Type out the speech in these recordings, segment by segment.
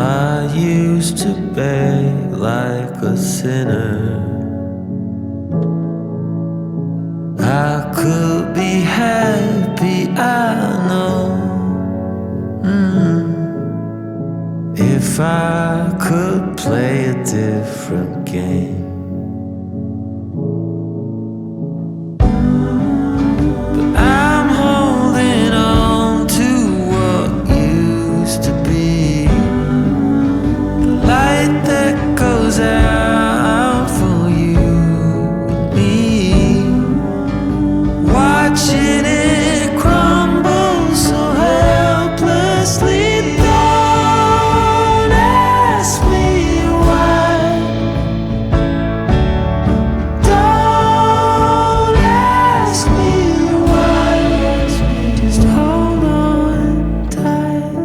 I used to beg like a sinner. I could be happy, I know. If I could play a different game. But I'm holding on to what used to be. The light that goes out for you and me. Watching it crumble so helplessly. Don't ask me why. Don't ask me why. Just hold on tight.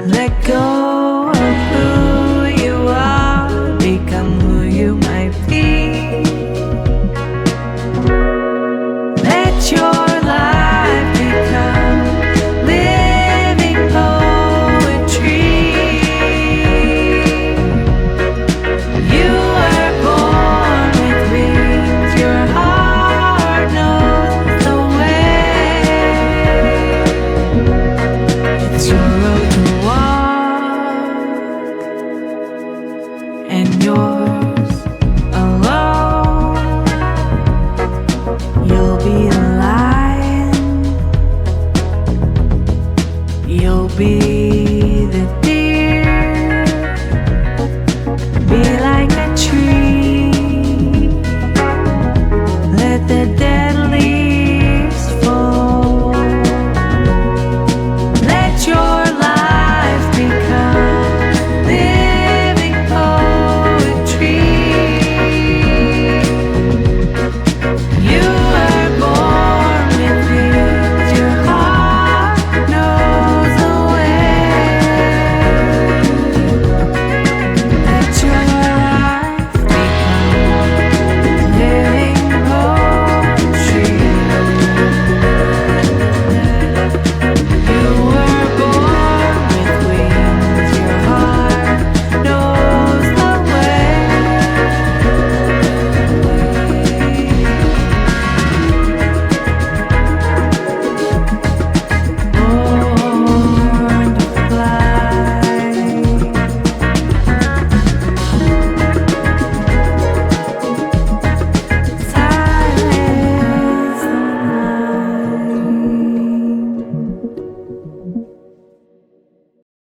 Let go of who you are, become who you might be. Let your life become living poetry. You were born with wings, your heart knows the way. It's your road to walk, and your